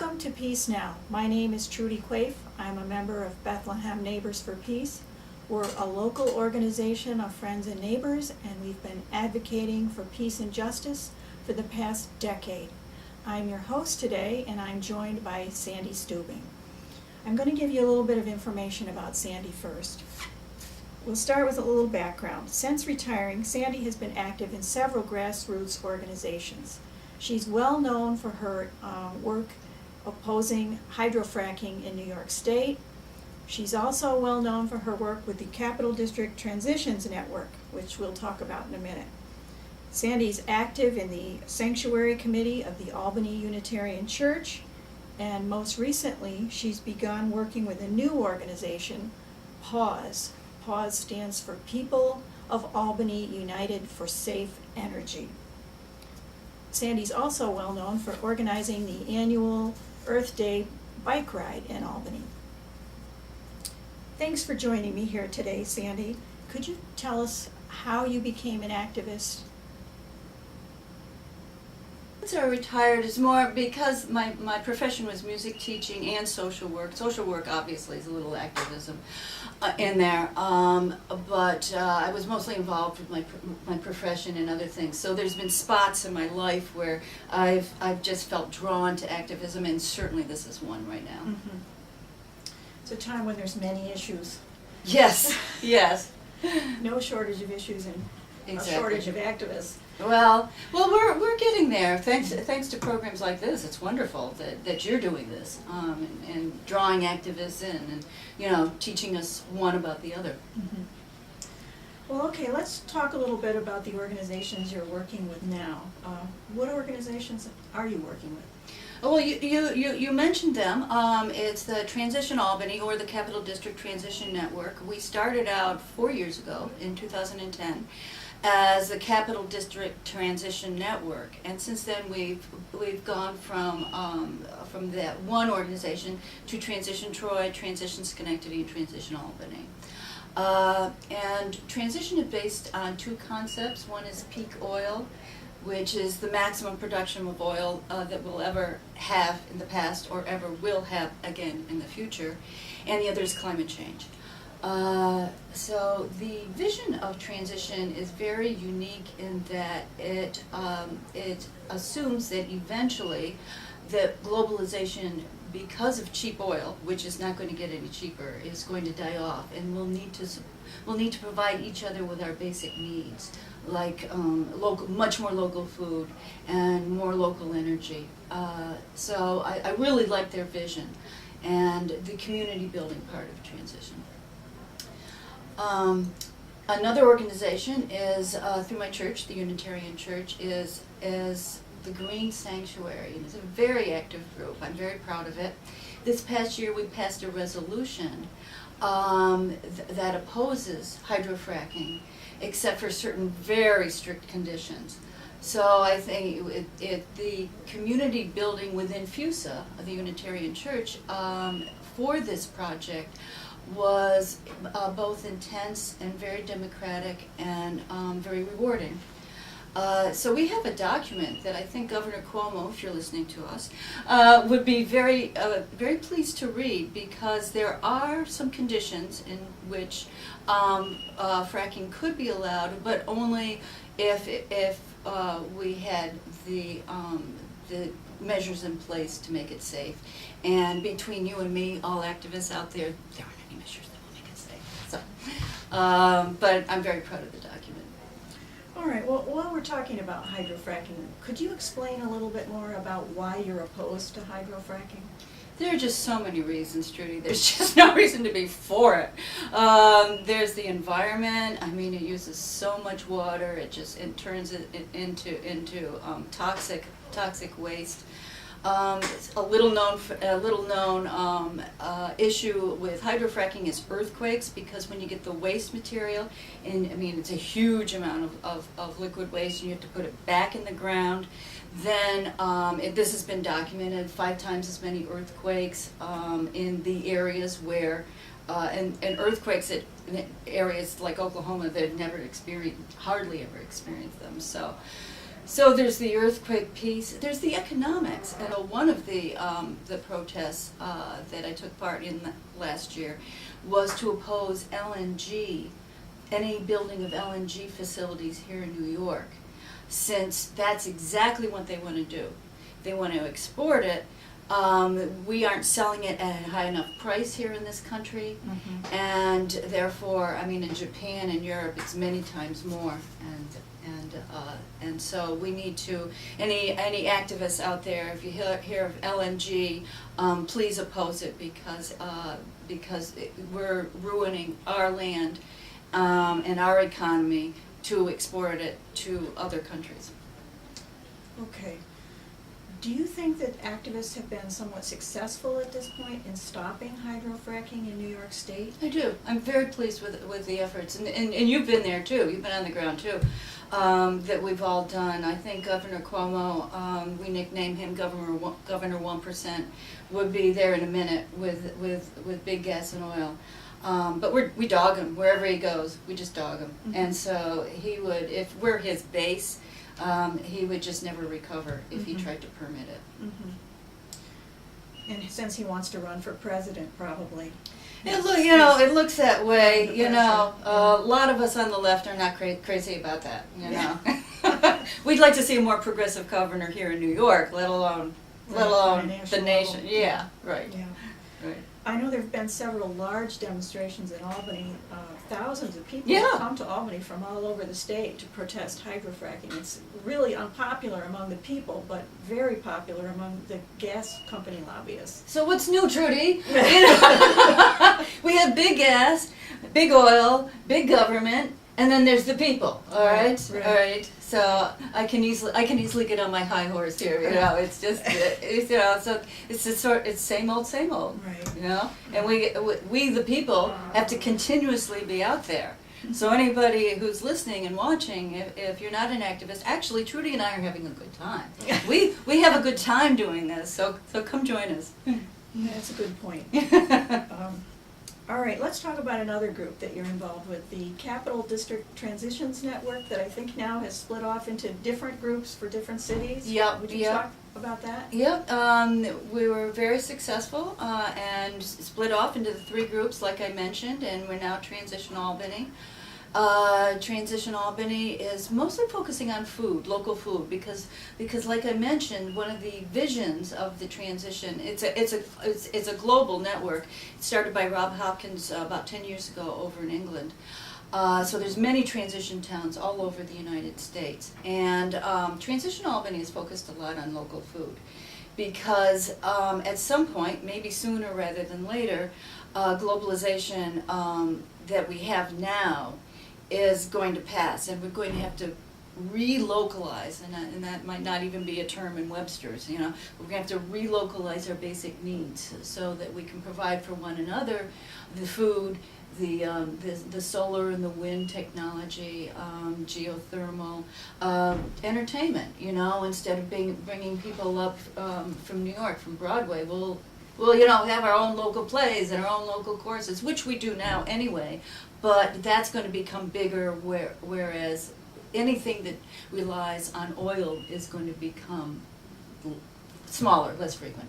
Welcome to Peace Now. My name is Trudy Quaife. I'm a member of Bethlehem Neighbors for Peace. We're a local organization of friends and neighbors, and we've been advocating for peace and justice for the past decade. I'm your host today, and I'm joined by Sandy Steubing. I'm going to give you a little bit of information about Sandy first. We'll start with a little background. Since retiring, Sandy has been active in several grassroots organizations. She's well known for her work opposing hydrofracking in New York State. She's also well known for her work with the Capital District Transitions Network, which we'll talk about in a minute. Sandy's active in the Sanctuary Committee of the Albany Unitarian Church, and most recently she's begun working with a new organization, PAUSE. PAUSE stands for People of Albany United for Safe Energy. Sandy's also well known for organizing the annual Earth Day bike ride in Albany. Thanks for joining me here today, Sandy. Could you tell us how you became an activist? Since I retired is more because my profession was music teaching and social work. Social work obviously is a little activism in there, but I was mostly involved with my profession and other things. So there's been spots in my life where I've just felt drawn to activism, and certainly this is one right now. Mm-hmm. It's a time when there's many issues. Yes, yes. No shortage of issues and Exactly. a shortage of activists. Well, we're getting there. Thanks to programs like this. It's wonderful that you're doing this and drawing activists in and teaching us one about the other. Mm-hmm. Well, okay, let's talk a little bit about the organizations you're working with now. What organizations are you working with? Well, you mentioned them. It's the Transition Albany, or the Capital District Transition Network. We started out 4 years ago in 2010 as the Capital District Transition Network, and since then we've gone from that one organization to Transition Troy, Transition Schenectady, and Transition Albany. And transition is based on two concepts. One is peak oil, which is the maximum production of oil that we'll ever have in the past or ever will have again in the future, and the other is climate change. So the vision of transition is very unique in that it assumes that eventually that globalization, because of cheap oil, which is not going to get any cheaper, is going to die off, and we'll need to provide each other with our basic needs, like much more local food and more local energy. So I really like their vision and the community building part of transition. Another organization is through my church, the Unitarian Church, is the Green Sanctuary, and it's a very active group. I'm very proud of it. This past year we passed a resolution that opposes hydrofracking, except for certain very strict conditions. So I think the community building within FUSA, the Unitarian Church, for this project was both intense and very democratic and very rewarding. So we have a document that I think Governor Cuomo, if you're listening to us, would be very pleased to read, because there are some conditions in which fracking could be allowed, but only if we had the measures in place to make it safe. And between you and me, all activists out there aren't any measures that will make it safe. So, but I'm very proud of the document. All right, well, while we're talking about hydrofracking, could you explain a little bit more about why you're opposed to hydrofracking? There are just so many reasons, Trudy. There's just no reason to be for it. There's the environment. I mean, it uses so much water. It turns it into toxic waste. A little known issue with hydrofracking is earthquakes, because when you get the waste material, and I mean it's a huge amount of liquid waste, and you have to put it back in the ground. Then this has been documented 5 times as many earthquakes in the areas where and earthquakes in areas like Oklahoma that never hardly ever experienced them. So So there's the earthquake piece. There's the economics. And one of the protests that I took part in last year was to oppose LNG, any building of LNG facilities here in New York, since that's exactly what they want to do. They want to export it. We aren't selling it at a high enough price here in this country, and therefore, I mean, in Japan and Europe, it's many times more. And so we need to, any activists out there, if you hear of LNG, please oppose it, because we're ruining our land and our economy to export it to other countries. Okay. Do you think that activists have been somewhat successful at this point in stopping hydrofracking in New York State? I do. I'm very pleased with the efforts, and you've been there too. You've been on the ground too. That we've all done. I think Governor Cuomo, we nickname him Governor 1%, would be there in a minute with big gas and oil. But we dog him wherever he goes. We just dog him, and so he would, if we're his base, he would just never recover if he tried to permit it. And since he wants to run for president, probably. It looks that way. A lot of us on the left are not crazy about that. We'd like to see a more progressive governor here in New York, let alone the nation. Yeah, right. Yeah. Right. I know there have been several large demonstrations in Albany. Thousands of people Yeah. have come to Albany from all over the state to protest hydrofracking. It's really unpopular among the people, but very popular among the gas company lobbyists. So what's new, Trudy? We have big gas, big oil, big government, and then there's the people. All right. All right. So I can easily get on my high horse here. It's just so it's same old, Right. And we the people have to continuously be out there. So anybody who's listening and watching, if you're not an activist, actually Trudy and I are having a good time. We have a good time doing this. So come join us. That's a good point. All right, let's talk about another group that you're involved with, the Capital District Transitions Network, that I think now has split off into different groups for different cities. Yep, Would you yep. talk about that? Yep, we were very successful and split off into the 3 groups, like I mentioned, and we're now Transition Albany. Transition Albany is mostly focusing on food, local food, because like I mentioned, one of the visions of the transition, it's a global network. It started by Rob Hopkins about 10 years ago over in England. So there's many transition towns all over the United States, and Transition Albany is focused a lot on local food, because at some point, maybe sooner rather than later, globalization that we have now is going to pass, and we're going to have to relocalize, and that might not even be a term in Webster's. We're going to have to relocalize our basic needs so that we can provide for one another the food, the solar and the wind technology, geothermal, entertainment. Instead of bringing people up from New York, from Broadway, we'll have our own local plays and our own local courses, which we do now anyway, but that's going to become bigger, whereas anything that relies on oil is going to become smaller, less frequent.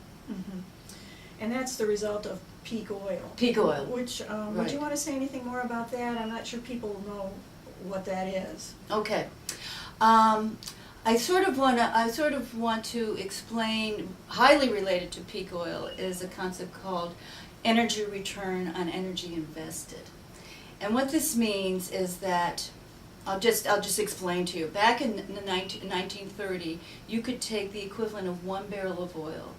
And that's the result of peak oil. Peak oil. Which, Right. Would you want to say anything more about that? I'm not sure people know what that is. Okay. I sort of want to explain, highly related to peak oil is a concept called energy return on energy invested. And what this means is that, I'll just explain to you. Back in 1930, you could take the equivalent of 1 barrel of oil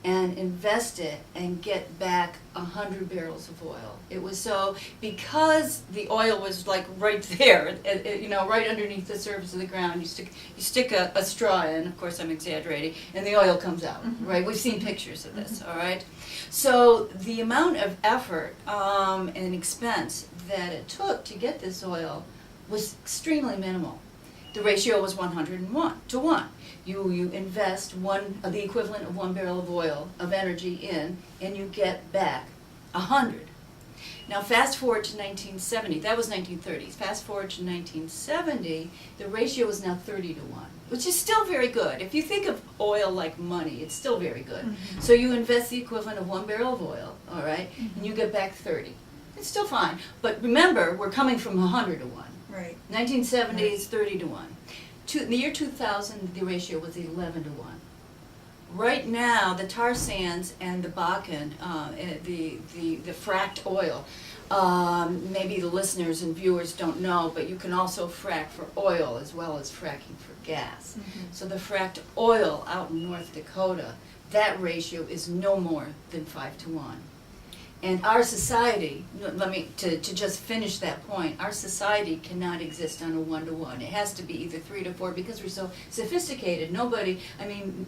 and invest it and get back 100 barrels of oil. It was so, because the oil was like right there, right underneath the surface of the ground. You stick a straw in, of course I'm exaggerating, and the oil comes out, right? We've seen pictures of this, all right? So the amount of effort and expense that it took to get this oil was extremely minimal. The ratio was 101 to 1. You invest the equivalent of 1 barrel of oil, of energy in, and you get back 100. Now fast forward to 1970, that was 1930s. Fast forward to 1970, the ratio is now 30 to 1. which is still very good. If you think of oil like money, it's still very good. Mm-hmm. So you invest the equivalent of 1 barrel of oil, all right, and you get back 30. It's still fine. But remember, we're coming from 100 to 1. Right. 1970s, 30 to 1. In the year 2000, the ratio was 11 to 1. Right now, the tar sands and the Bakken, the fracked oil, maybe the listeners and viewers don't know, but you can also frack for oil as well as fracking for gas. Mm-hmm. So the fracked oil out in North Dakota, that ratio is no more than 5 to 1. And our society, to just finish that point, our society cannot exist on a 1 to 1. It has to be either 3 to 4 because we're so sophisticated.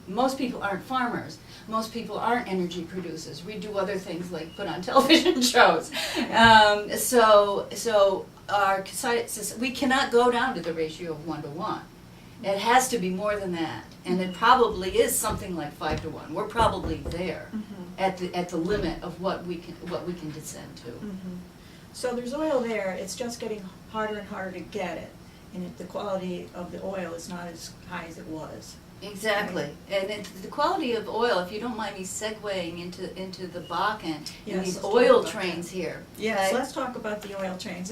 Most people aren't farmers. Most people aren't energy producers. We do other things like put on television shows. So our society, we cannot go down to the ratio of 1 to 1. It has to be more than that, and it probably is something like 5 to 1. We're probably there. Mm-hmm. At the limit of what we can descend to. Mm-hmm. So there's oil there, it's just getting harder and harder to get it, and the quality of the oil is not as high as it was. Exactly, and the quality of oil, if you don't mind me segueing into the Bakken and Yes, these let's oil talk about trains here. Yes, okay? let's talk about the oil trains.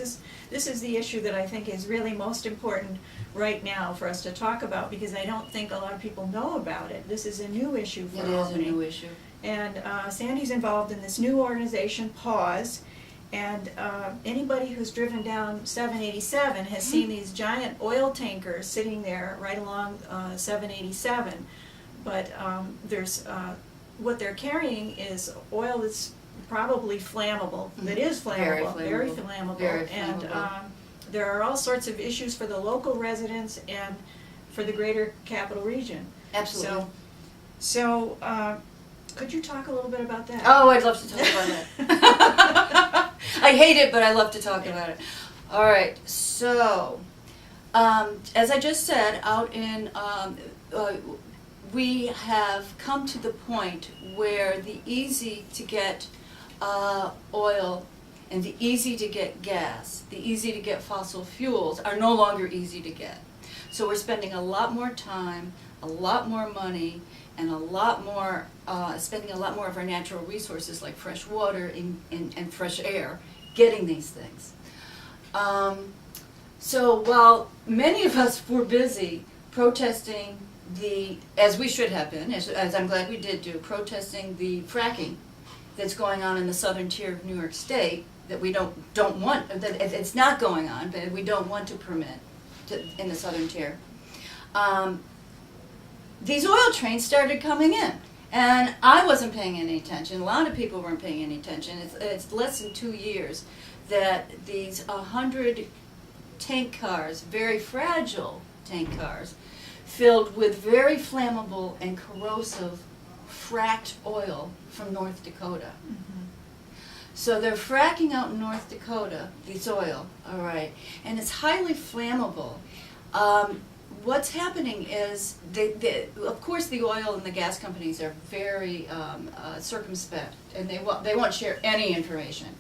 This is the issue that I think is really most important right now for us to talk about, because I don't think a lot of people know about it. This is a new issue for It is a Albany. new issue. And Sandy's involved in this new organization, PAUSE, and anybody who's driven down 787 has seen these giant oil tankers sitting there right along 787. But there's what they're carrying is oil that's probably flammable, that is flammable, very flammable. Very And flammable. there are all sorts of issues for the local residents and for the greater capital region. Absolutely. So could you talk a little bit about that? Oh, I'd love to talk about that. I hate it, but I love to talk about it. All right, so as I just said, out in we have come to the point where the easy to get oil and the easy to get gas, the easy to get fossil fuels are no longer easy to get. So we're spending a lot more time, a lot more money, and spending a lot more of our natural resources like fresh water and fresh air getting these things. So while many of us were busy protesting as we should have been, as I'm glad we did do, protesting the fracking that's going on in the southern tier of New York State, that we don't want, that it's not going on, but we don't want to permit in the southern tier. These oil trains started coming in, and I wasn't paying any attention. A lot of people weren't paying any attention. It's less than 2 years that these 100 tank cars, very fragile tank cars, filled with very flammable and corrosive fracked oil from North Dakota. Mm-hmm. So they're fracking out in North Dakota, this oil, all right, and it's highly flammable. What's happening is, of course, the oil and the gas companies are very circumspect, and they won't share any information.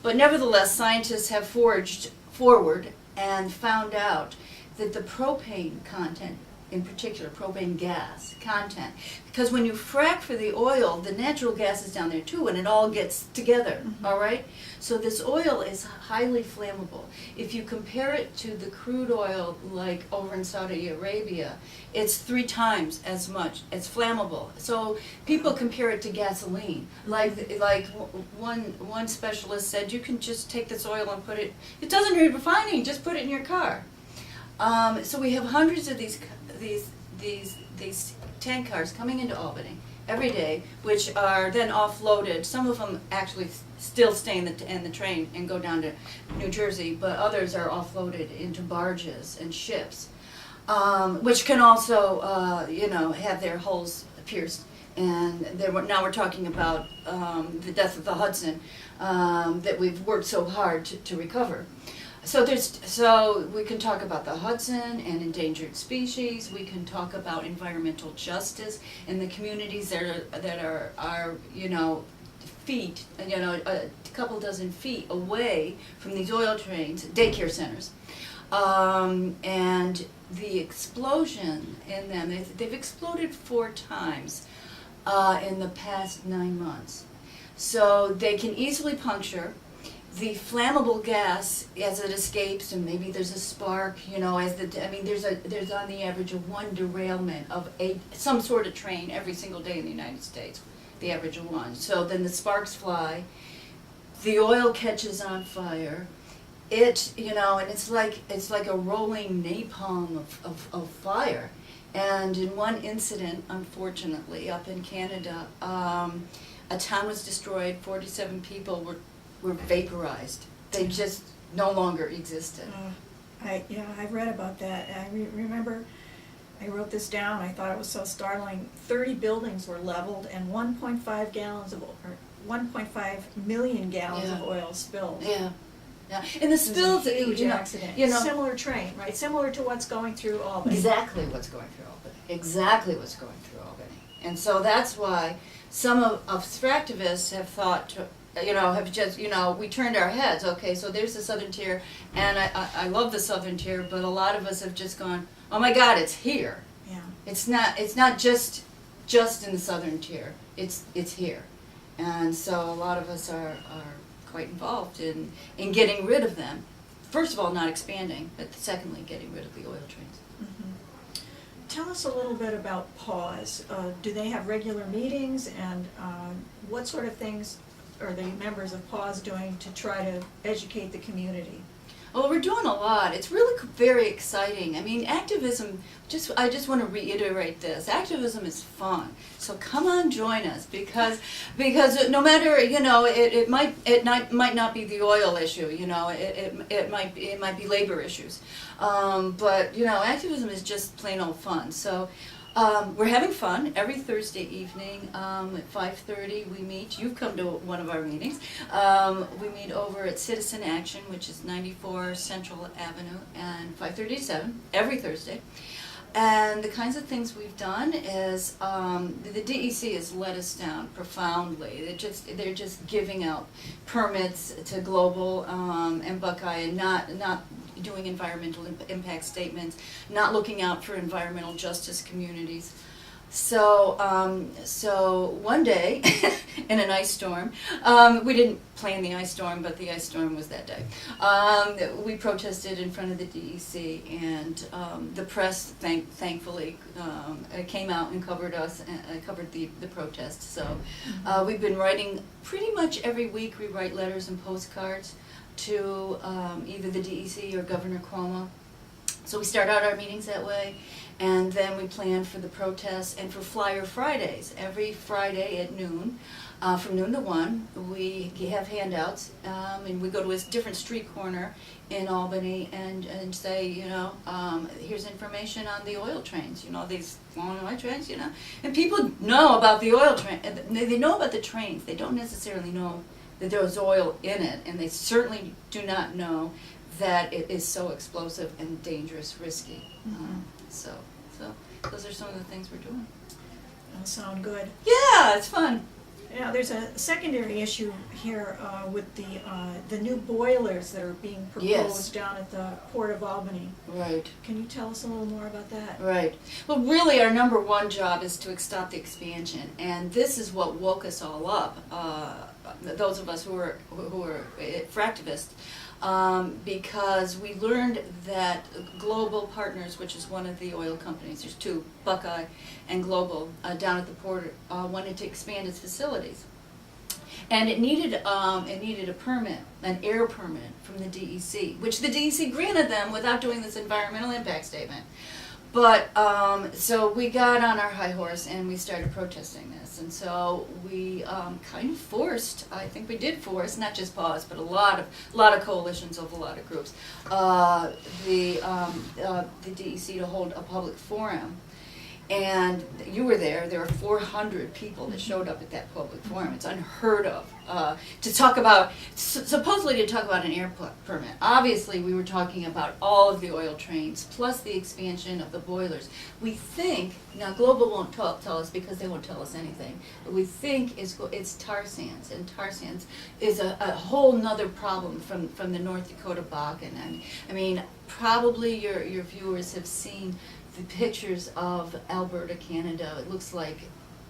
But nevertheless, scientists have forged forward and found out that the propane content, in particular propane gas content, because when you frack for the oil, the natural gas is down there too, and it all gets together, all right? So this oil is highly flammable. If you compare it to the crude oil like over in Saudi Arabia, it's 3 times as much. It's flammable. So people compare it to gasoline. Like one specialist said, you can just take this oil and put it doesn't need refining, just put it in your car. So we have hundreds of these tank cars coming into Albany every day, which are then offloaded. Some of them actually still stay in the train and go down to New Jersey, but others are offloaded into barges and ships, which can also, have their hulls pierced. And now we're talking about the death of the Hudson that we've worked so hard to recover. So we can talk about the Hudson and endangered species. We can talk about environmental justice in the communities that are feet, a couple dozen feet away from these oil trains, daycare centers, and the explosion in them, they've exploded 4 times in the past 9 months. So they can easily puncture. The flammable gas, as it escapes, and maybe there's a spark, there's on the average of 1 derailment of some sort of train every single day in the United States, the average of 1. So then the sparks fly, the oil catches on fire, and it's like a rolling napalm of fire. And in one incident, unfortunately, up in Canada, a town was destroyed, 47 people were vaporized. They just no longer existed. I've read about that. I remember, I wrote this down. I thought it was so startling. 30 buildings were leveled, and 1.5 million gallons of oil spilled. Yeah. Yeah. And the spills, it was a huge accident. Similar train, right? Similar to what's going through Albany. Exactly what's going through Albany. Exactly what's going through Albany. And so that's why some of us activists have thought to, have just, we turned our heads, okay, so there's the southern tier, and I love the southern tier, but a lot of us have just gone, oh my God, it's here. Yeah. It's not just in the southern tier, it's here. And so a lot of us are quite involved in getting rid of them. First of all, not expanding, but secondly, getting rid of the oil trains. Mm-hmm. Tell us a little bit about PAWS. Do they have regular meetings, and what sort of things are the members of PAWS doing to try to educate the community? Well, we're doing a lot. It's really very exciting. I mean, activism, I just want to reiterate this. Activism is fun. So come on, join us, because no matter, it might not be the oil issue, it might be labor issues. But activism is just plain old fun. So we're having fun every Thursday evening at 5:30. We meet. You've come to one of our meetings. We meet over at Citizen Action, which is 94 Central Avenue, and 5:30 to 7 every Thursday. And the kinds of things we've done is the DEC has let us down profoundly. They're just giving out permits to Global and Buckeye, and not doing environmental impact statements, not looking out for environmental justice communities. So one day, in an ice storm, we didn't plan the ice storm, but the ice storm was that day. We protested in front of the DEC, and the press, thankfully, came out and covered us, covered the protest. So we've been writing pretty much every week. We write letters and postcards to either the DEC or Governor Cuomo. So we start out our meetings that way, and then we plan for the protests and for Flyer Fridays. Every Friday at noon, from noon to 1, we have handouts, and we go to a different street corner in Albany and say, here's information on the oil trains, these long oil trains, And people know about the oil train. They know about the trains. They don't necessarily know that there was oil in it, and they certainly do not know that it is so explosive and dangerous, risky. Mm-hmm. So those are some of the things we're doing. That sound good. Yeah, it's fun. There's a secondary issue here with the new boilers that are being proposed down at the Port of Albany. Right. Can you tell us a little more about that? Right. Well, really, our number one job is to stop the expansion, and this is what woke us all up. Those of us who are fractivists, because we learned that Global Partners, which is one of the oil companies, there's 2, Buckeye and Global, down at the port, wanted to expand its facilities. And it needed a permit, an air permit from the DEC, which the DEC granted them without doing this environmental impact statement. But, so we got on our high horse and we started protesting this. And so we kind of forced, I think we did force, not just PAWS, but a lot of coalitions of a lot of groups, the DEC to hold a public forum. And you were there. There were 400 people that showed up at that public forum. It's unheard of to talk about, supposedly to talk about an air permit. Obviously, we were talking about all of the oil trains, plus the expansion of the boilers. We think, now Global won't tell us because they won't tell us anything, but we think it's tar sands, and tar sands is a whole nother problem from the North Dakota Bakken. And I mean, probably your viewers have seen the pictures of Alberta, Canada. It looks like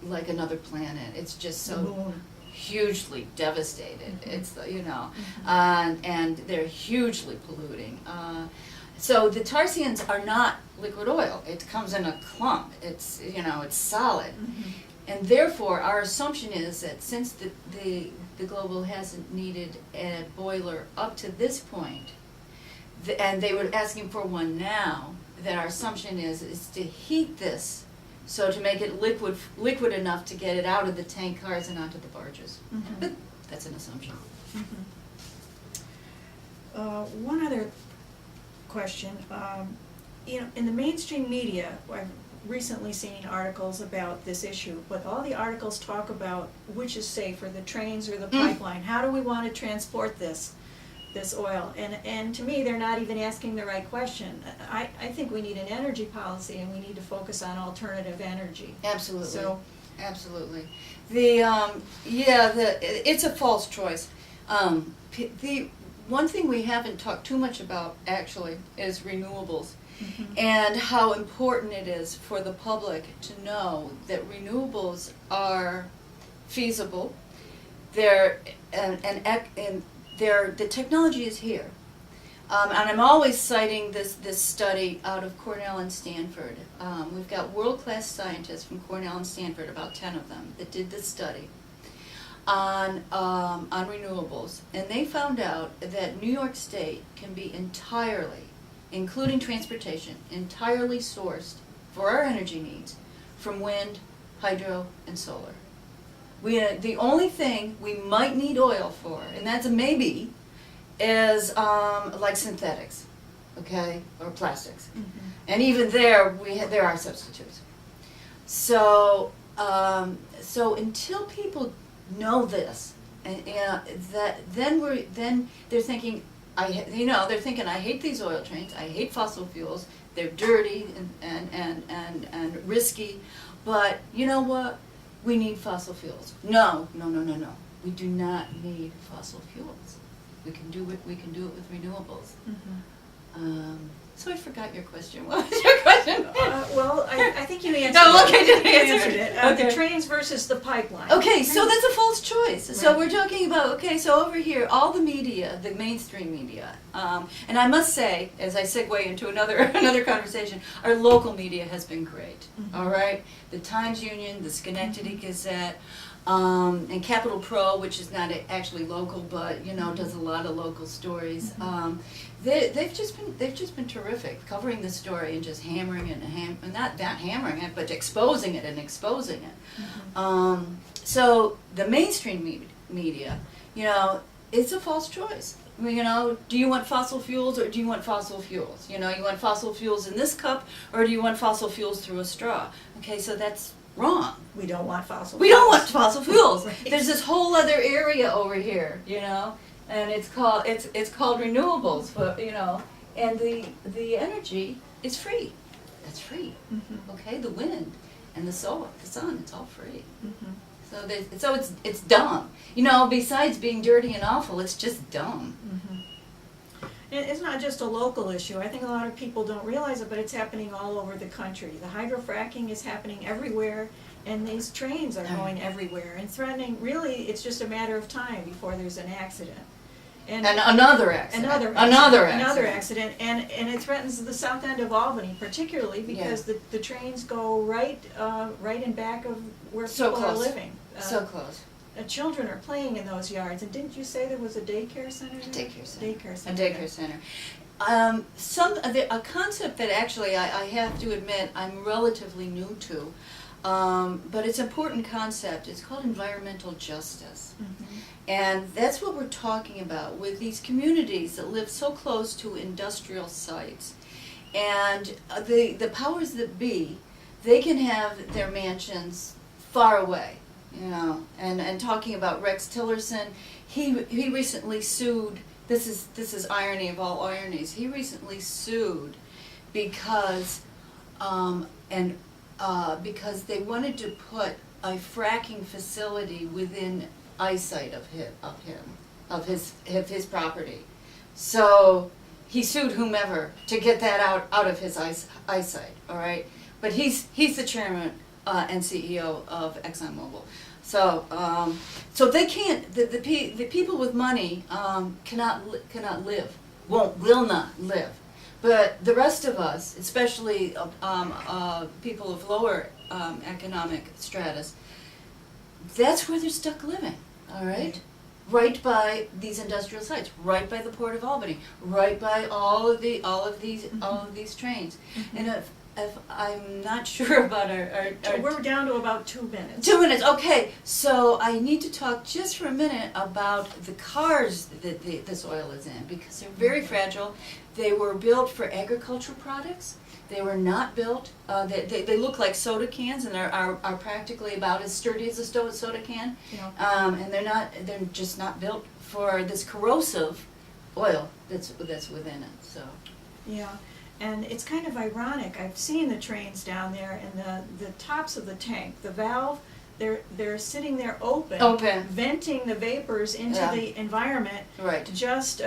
another planet. It's just so hugely devastated. It's, you know, and they're hugely polluting. So the tar sands are not liquid oil. It comes in a clump. It's, you know, it's solid. And therefore, our assumption is that since the Global hasn't needed a boiler up to this point, and they were asking for one now, that our assumption is to heat this, so to make it liquid enough to get it out of the tank cars and onto the barges. But that's an assumption. One other question. You know, in the mainstream media, I've recently seen articles about this issue, but all the articles talk about which is safer, the trains or the pipeline. How do we want to transport this oil? And to me, they're not even asking the right question. I think we need an energy policy, and we need to focus on alternative energy. Absolutely. So, absolutely. It's a false choice. The one thing we haven't talked too much about actually is renewables, and how important it is for the public to know that renewables are feasible. The technology is here. And I'm always citing this study out of Cornell and Stanford. We've got world-class scientists from Cornell and Stanford, about 10 of them, that did this study on renewables. And they found out that New York State can be entirely, including transportation, entirely sourced for our energy needs from wind, hydro, and solar. The only thing we might need oil for, and that's a maybe, is like synthetics, okay, or plastics. And even there, there are substitutes. So until people know this, and then they're thinking, I hate these oil trains. I hate fossil fuels. They're dirty and risky. But you know what? We need fossil fuels. No. We do not need fossil fuels. We can do it with renewables. So I forgot your question. What was your question? Well, I think you answered it. The trains versus the pipeline. Okay, so that's a false choice. So we're talking about, so over here, all the media, the mainstream media, and I must say, as I segue into another conversation, our local media has been great, all right? The Times-Union, the Schenectady Gazette, and Capital Pro, which is not actually local, but does a lot of local stories. They've just been terrific, covering the story and just hammering it and not hammering it, but exposing it. So the mainstream media, it's a false choice. Do you want fossil fuels or do you want fossil fuels? You want fossil fuels in this cup or do you want fossil fuels through a straw? Okay, so that's wrong. We don't want fossil fuels. We don't want fossil fuels. Right. There's this whole other area over here, and it's called renewables, but and the energy is free. That's free. Okay, the wind and the solar, the sun, it's all free. So it's dumb. Besides being dirty and awful, it's just dumb. And it's not just a local issue. I think a lot of people don't realize it, but it's happening all over the country. The hydrofracking is happening everywhere, and these trains are going everywhere and threatening. Really, it's just a matter of time before there's an accident. And another accident. Another accident, and it threatens the south end of Albany particularly because the trains go right in back of where people are living. So close. Children are playing in those yards, and didn't you say there was a daycare center there? A daycare center. A concept that actually I have to admit I'm relatively new to, but it's an important concept. It's called environmental justice. And that's what we're talking about with these communities that live so close to industrial sites. And the powers that be they can have their mansions far away, you know. And talking about Rex Tillerson, he recently sued. This is irony of all ironies. He recently sued because because they wanted to put a fracking facility within eyesight of his property. So he sued whomever to get that out of his eyesight. All right, but he's the chairman and CEO of ExxonMobil. So so they can't. The people with money cannot live. Will not live. But the rest of us, especially people of lower economic stratus, that's where they're stuck living. All right, right by these industrial sites, right by the Port of Albany, right by all of these trains. And if I'm not sure about our We're down to about 2 minutes. 2 minutes, okay. So I need to talk just for a minute about the cars that this oil is in, because they're very fragile. They were built for agricultural products. They were not built, they look like soda cans, and are practically about as sturdy as a soda can. Yeah. And they're just not built for this corrosive oil that's within it, so. Yeah, and it's kind of ironic. I've seen the trains down there, and the tops of the tank, the valve, they're sitting there open, venting the vapors into the environment. Right. Just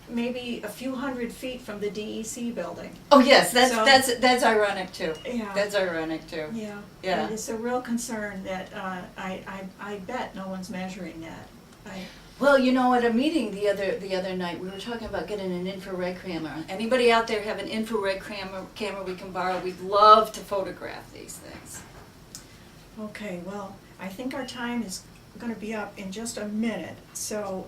maybe a few hundred feet from the DEC building. Oh yes, that's ironic too. Yeah. That's ironic too. Yeah. Yeah. And it's a real concern that I bet no one's measuring that. Well, you know, at a meeting the other night, we were talking about getting an infrared camera. Anybody out there have an infrared camera we can borrow? We'd love to photograph these things. Okay, well, I think our time is going to be up in just a minute. So,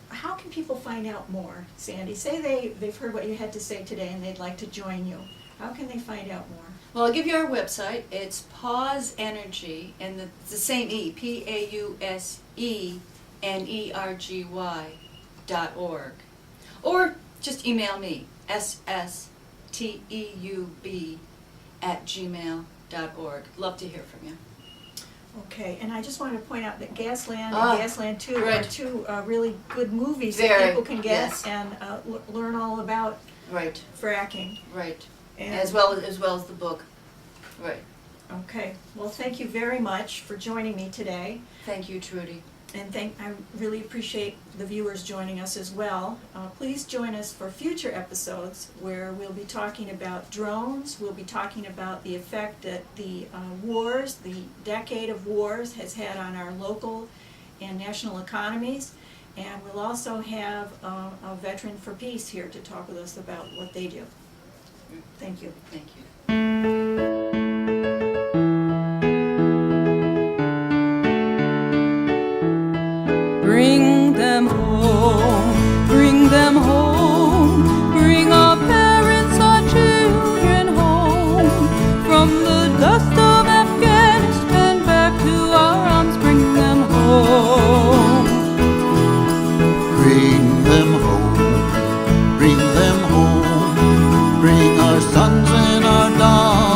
how can people find out more, Sandy? Say they've heard what you had to say today and they'd like to join you. How can they find out more? Well, I'll give you our website. It's Pause Energy, and it's the same E, PAUSENERGY.org. Or just email me, ssteub@gmail.org. Love to hear from you. Okay, and I just wanted to point out that Gasland Ah, and Gasland 2 are right. two really good movies Very, that people can get yes. and learn all about Right, fracking. right. And, As well as the book. Right. Okay, well, thank you very much for joining me today. Thank you, Trudy. And I really appreciate the viewers joining us as well. Please join us for future episodes where we'll be talking about drones. We'll be talking about the effect that the decade of wars has had on our local and national economies. And we'll also have a veteran for peace here to talk with us about what they do. Thank you. Thank you. Bring them home, bring them home, bring our parents, our children home, from the dust of Afghanistan back to our arms, bring them home. Bring them home, bring them home, bring our sons and our daughters